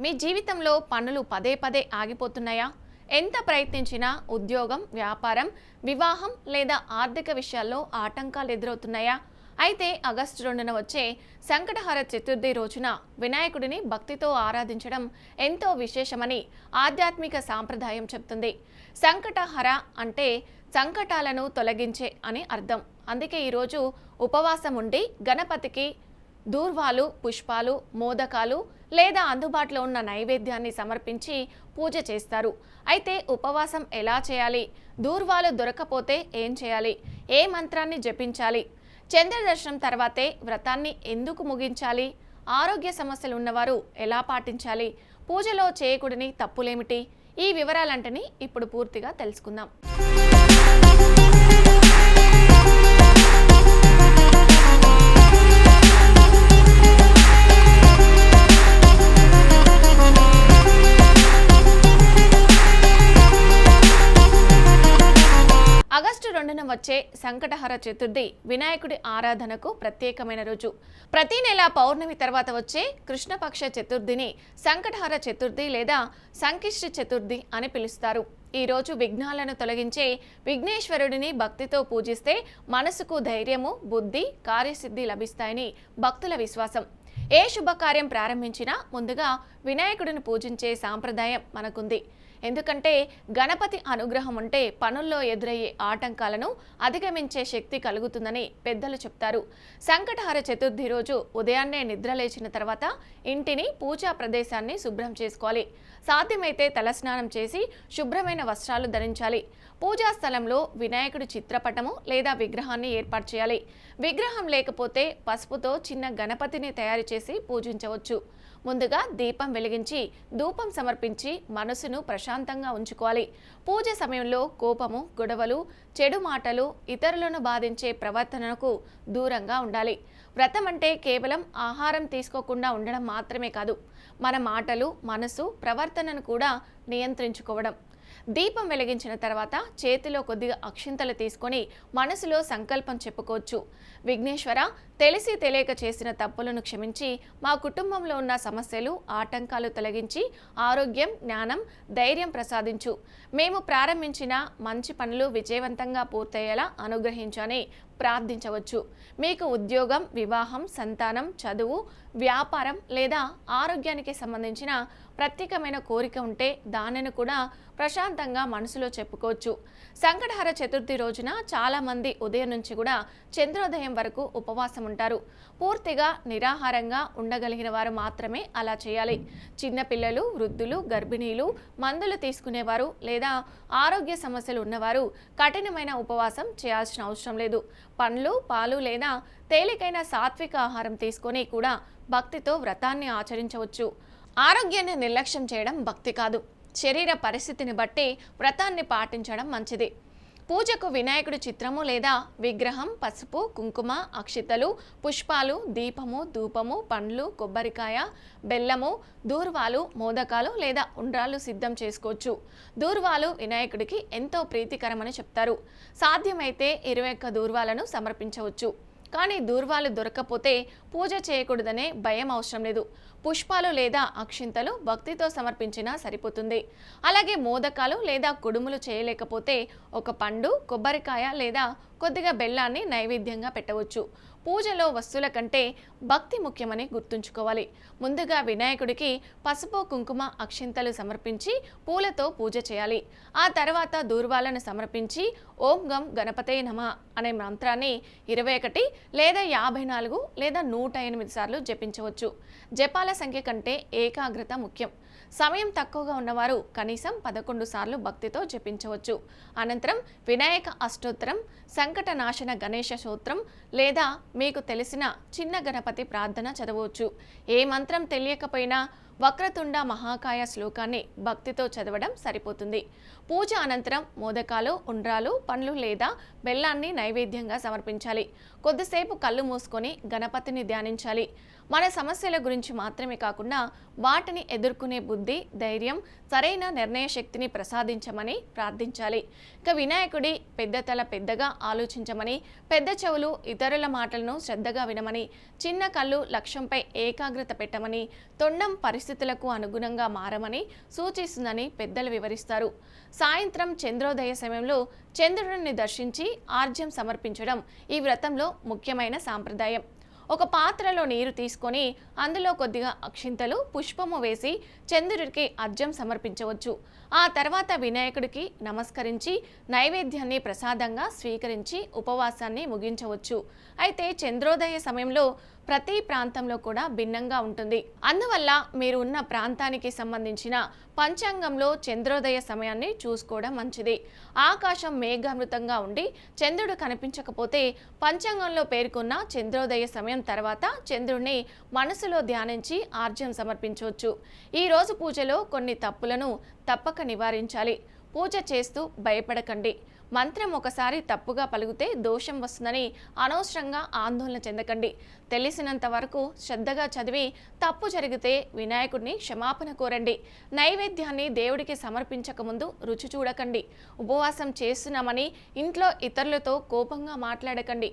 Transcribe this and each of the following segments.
మీ జీవితంలో పనులు పదే పదే ఆగిపోతున్నాయా? ఎంత ప్రయత్నించినా ఉద్యోగం, వ్యాపారం, వివాహం లేదా ఆర్థిక విషయాల్లో ఆటంకాలు ఎదురవుతున్నాయా? అయితే ఆగస్టు 2న వచ్చే సంకటహర చతుర్థి రోజున వినాయకుడిని భక్తితో ఆరాధించడం ఎంతో విశేషమని ఆధ్యాత్మిక సాంప్రదాయం చెప్తుంది. సంకటహర అంటే సంకటాలను తొలగించే అని అర్థం. అందుకే ఈరోజు ఉపవాసం ఉండి గణపతికి దూర్వాలు, పుష్పాలు, మోదకాలు లేదా అందుబాటులో ఉన్న నైవేద్యాన్ని సమర్పించి పూజ చేస్తారు. అయితే ఉపవాసం ఎలా చేయాలి? దూర్వాలు దొరకపోతే ఏం చేయాలి? ఏ మంత్రాన్ని జపించాలి? చంద్ర దర్శనం తర్వాతే వ్రతాన్ని ఎందుకు ముగించాలి? ఆరోగ్య సమస్యలు ఉన్నవారు ఎలా పాటించాలి? పూజలో చేయకూడని తప్పులేమిటి? ఈ వివరాలంటని ఇప్పుడు పూర్తిగా తెలుసుకుందాం. ఆగస్టు 2న వచ్చే సంకటహర చతుర్థి వినాయకుడి ఆరాధనకు ప్రత్యేకమైన రోజు. ప్రతి నెల పౌర్ణమి తర్వాత వచ్చే కృష్ణపక్ష చతుర్థిని సంకటహర చతుర్థి లేదా సంకిష్టి చతుర్థి అని పిలుస్తారు. ఈ రోజు విఘ్నాలను తొలగించే విఘ్నేశ్వరుడిని భక్తితో పూజిస్తే మనసుకు ధైర్యము, బుద్ధి, కార్యసిద్ధి లభిస్తాయని భక్తుల విశ్వాసం. ఏ శుభకార్యం ప్రారంభించినా ముందుగా వినాయకుడిని పూజించే సాంప్రదాయం మనకుంది. ఎందుకంటే గణపతి అనుగ్రహం ఉంటే పనుల్లో ఎదురయ్యే ఆటంకాలను అధిగమించే శక్తి కలుగుతుందని పెద్దలు చెప్తారు. సంకటహర చతుర్థి రోజు ఉదయాన్నే నిద్రలేచిన తర్వాత ఇంటిని, పూజా ప్రదేశాన్ని శుభ్రం చేసుకోవాలి. సాధ్యమైతే తలస్నానం చేసి శుభ్రమైన వస్త్రాలు ధరించాలి. పూజా స్థలంలో వినాయకుడి చిత్రపటము లేదా విగ్రహాన్ని ఏర్పాటు చేయాలి. విగ్రహం లేకపోతే పసుపుతో చిన్న గణపతిని తయారు చేసి పూజించవచ్చు. ముందుగా దీపం వెలిగించి ధూపం సమర్పించి మనసును ప్రశాంతంగా ఉంచుకోవాలి. పూజ సమయంలో కోపము, గొడవలు, చెడు మాటలు, ఇతరులను బాధించే ప్రవర్తనకు దూరంగా ఉండాలి. వ్రతం అంటే కేవలం ఆహారం తీసుకోకుండా ఉండడం మాత్రమే కాదు, మన మాటలు, మనసు, ప్రవర్తనను కూడా నియంత్రించుకోవడం. దీపం వెలిగించిన తర్వాత చేతిలో కొద్దిగా అక్షింతలు తీసుకొని మనసులో సంకల్పం చెప్పుకోవచ్చు. విఘ్నేశ్వర, తెలిసి తెలియక చేసిన తప్పులను క్షమించి మా కుటుంబంలో ఉన్న సమస్యలు, ఆటంకాలు తొలగించి ఆరోగ్యం, జ్ఞానం, ధైర్యం ప్రసాదించు. మేము ప్రారంభించిన మంచి పనులు విజయవంతంగా పూర్తయ్యేలా అనుగ్రహించని ప్రార్థించవచ్చు. మీకు ఉద్యోగం, వివాహం, సంతానం, చదువు, వ్యాపారం లేదా ఆరోగ్యానికి సంబంధించిన ప్రత్యేకమైన కోరిక ఉంటే దానిని కూడా ప్రశాంతంగా మనసులో చెప్పుకోవచ్చు. సంకటహర చతుర్థి రోజున చాలామంది ఉదయం నుంచి కూడా చంద్రోదయం వరకు ఉపవాసం ఉంటారు. పూర్తిగా నిరాహారంగా ఉండగలిగిన వారు మాత్రమే అలా చేయాలి. చిన్నపిల్లలు, వృద్ధులు, గర్భిణీలు, మందులు తీసుకునేవారు లేదా ఆరోగ్య సమస్యలు ఉన్నవారు కఠినమైన ఉపవాసం చేయాల్సిన అవసరం లేదు. పండ్లు, పాలు లేదా తేలికైన సాత్విక ఆహారం తీసుకొని కూడా భక్తితో వ్రతాన్ని ఆచరించవచ్చు. ఆరోగ్యాన్ని నిర్లక్ష్యం చేయడం భక్తి కాదు. శరీర పరిస్థితిని బట్టి వ్రతాన్ని పాటించడం మంచిది. పూజకు వినాయకుడి చిత్రము లేదా విగ్రహం, పసుపు, కుంకుమ, అక్షితలు, పుష్పాలు, దీపము, ధూపము, పండ్లు, కొబ్బరికాయ, బెల్లము, దూర్వాలు, మోదకాలు లేదా ఉండ్రాలు సిద్ధం చేసుకోవచ్చు. దూర్వాలు వినాయకుడికి ఎంతో ప్రీతికరమని చెప్తారు. సాధ్యమైతే 21 దూర్వాలను సమర్పించవచ్చు. కానీ దూర్వాలు దొరకకపోతే పూజ చేయకూడదనే భయం అవసరం లేదు. పుష్పాలు లేదా అక్షింతలు భక్తితో సమర్పించినా సరిపోతుంది. అలాగే మోదకాలు లేదా కుడుములు చేయలేకపోతే ఒక పండు, కొబ్బరికాయ లేదా కొద్దిగా బెల్లాన్ని నైవేద్యంగా పెట్టవచ్చు. పూజలో వస్తువుల కంటే భక్తి ముఖ్యమని గుర్తుంచుకోవాలి. ముందుగా వినాయకుడికి పసుపు, కుంకుమ, అక్షింతలు సమర్పించి పూలతో పూజ చేయాలి. ఆ తర్వాత దూర్వాలను సమర్పించి ఓం గం గణపతే నమః అనే మంత్రాన్ని 21 లేదా 54 లేదా 108 సార్లు జపించవచ్చు. జపాల సంఖ్య కంటే ఏకాగ్రత ముఖ్యం. సమయం తక్కువగా ఉన్నవారు కనీసం 11 సార్లు భక్తితో జపించవచ్చు. అనంతరం వినాయక అష్టోత్తరం, సంకటనాశన గణేశ స్తోత్రం లేదా మీకు తెలిసిన చిన్న గణపతి ప్రార్థన చదవచ్చు. ఏ మంత్రం తెలియకపోయినా వక్రతుండ మహాకాయ శ్లోకాన్ని భక్తితో చదవడం సరిపోతుంది. పూజ అనంతరం మోదకాలు, ఉండ్రాలు, పండ్లు లేదా బెల్లాన్ని నైవేద్యంగా సమర్పించాలి. కొద్దిసేపు కళ్ళు మూసుకొని గణపతిని ధ్యానించాలి. మన సమస్యల గురించి మాత్రమే కాకుండా వాటిని ఎదుర్కొనే బుద్ధి, ధైర్యం, సరైన నిర్ణయ శక్తిని ప్రసాదించమని ప్రార్థించాలి. ఇక వినాయకుడి పెద్ద తల పెద్దగా ఆలోచించమని, పెద్ద చెవులు ఇతరుల మాటలను శ్రద్ధగా వినమని, చిన్న కళ్ళు లక్ష్యంపై ఏకాగ్రత పెట్టమని, తొండం పరిస్థితులకు అనుగుణంగా మారమని సూచిస్తుందని పెద్దలు వివరిస్తారు. సాయంత్రం చంద్రోదయ సమయంలో చంద్రుడిని దర్శించి ఆర్జ్యం సమర్పించడం ఈ వ్రతంలో ముఖ్యమైన సాంప్రదాయం. ఒక పాత్రలో నీరు తీసుకొని అందులో కొద్దిగా అక్షింతలు, పుష్పము వేసి చంద్రుడికి అర్ఘ్యం సమర్పించవచ్చు. ఆ తర్వాత వినాయకుడికి నమస్కరించి నైవేద్యాన్ని ప్రసాదంగా స్వీకరించి ఉపవాసాన్ని ముగించవచ్చు. అయితే చంద్రోదయ సమయంలో ప్రతి ప్రాంతంలో కూడా భిన్నంగా ఉంటుంది. అందువల్ల మీరు ఉన్న ప్రాంతానికి సంబంధించిన పంచాంగంలో చంద్రోదయ సమయాన్ని చూసుకోవడం మంచిది. ఆకాశం మేఘావృతంగా ఉండి చంద్రుడు కనిపించకపోతే పంచాంగంలో పేర్కొన్న చంద్రోదయ సమయం తర్వాత చంద్రుడిని మనసులో ధ్యానించి ఆర్జ్యం సమర్పించవచ్చు. ఈ రోజు పూజలో కొన్ని తప్పులను తప్పక నివారించాలి. పూజ చేస్తూ భయపడకండి. మంత్రం ఒకసారి తప్పుగా పలిగితే దోషం వస్తుందని అనవసరంగా ఆందోళన చెందకండి. తెలిసినంత వరకు శ్రద్ధగా చదివి తప్పు జరిగితే వినాయకుడిని క్షమాపణ కోరండి. నైవేద్యాన్ని దేవుడికి సమర్పించకముందు రుచి చూడకండి. ఉపవాసం చేస్తున్నామని ఇంట్లో ఇతరులతో కోపంగా మాట్లాడకండి.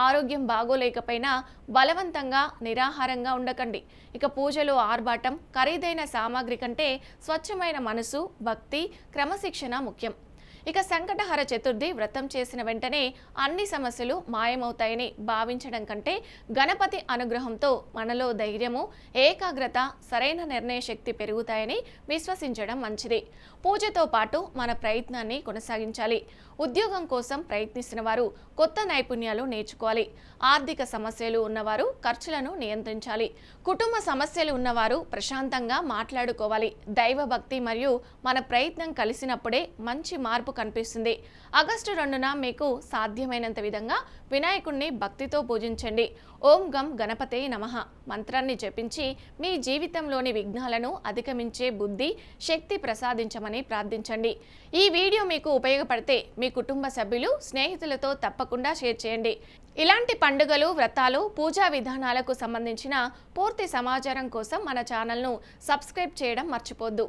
ఆరోగ్యం బాగోలేకపోయినా బలవంతంగా నిరాహారంగా ఉండకండి. ఇక పూజలో ఆర్భాటం, ఖరీదైన సామాగ్రి కంటే స్వచ్ఛమైన మనసు, భక్తి, క్రమశిక్షణ ముఖ్యం. ఇక సంకటహర చతుర్థి వ్రతం చేసిన వెంటనే అన్ని సమస్యలు మాయమవుతాయని భావించడం కంటే గణపతి అనుగ్రహంతో మనలో ధైర్యము, ఏకాగ్రత, సరైన నిర్ణయ శక్తి పెరుగుతాయని విశ్వసించడం మంచిది. పూజతో పాటు మన ప్రయత్నాన్ని కొనసాగించాలి. ఉద్యోగం కోసం ప్రయత్నిస్తున్న వారు కొత్త నైపుణ్యాలు నేర్చుకోవాలి. ఆర్థిక సమస్యలు ఉన్నవారు ఖర్చులను నియంత్రించాలి. కుటుంబ సమస్యలు ఉన్నవారు ప్రశాంతంగా మాట్లాడుకోవాలి. దైవభక్తి మరియు మన ప్రయత్నం కలిసినప్పుడే మంచి మార్పు కనిపిస్తుంది. ఆగస్టు 2న మీకు సాధ్యమైనంత విధంగా వినాయకుడిని భక్తితో పూజించండి. ఓం గం గణపతే నమః మంత్రాన్ని జపించి మీ జీవితంలోని విఘ్నాలను అధిగమించే బుద్ధి, శక్తి ప్రసాదించమని ప్రార్థించండి. ఈ వీడియో మీకు ఉపయోగపడితే మీ కుటుంబ సభ్యులు, స్నేహితులతో తప్పకుండా షేర్ చేయండి. ఇలాంటి పండుగలు, వ్రతాలు, పూజా విధానాలకు సంబంధించిన పూర్తి సమాచారం కోసం మన ఛానల్ను సబ్స్క్రైబ్ చేయడం మర్చిపోద్దు.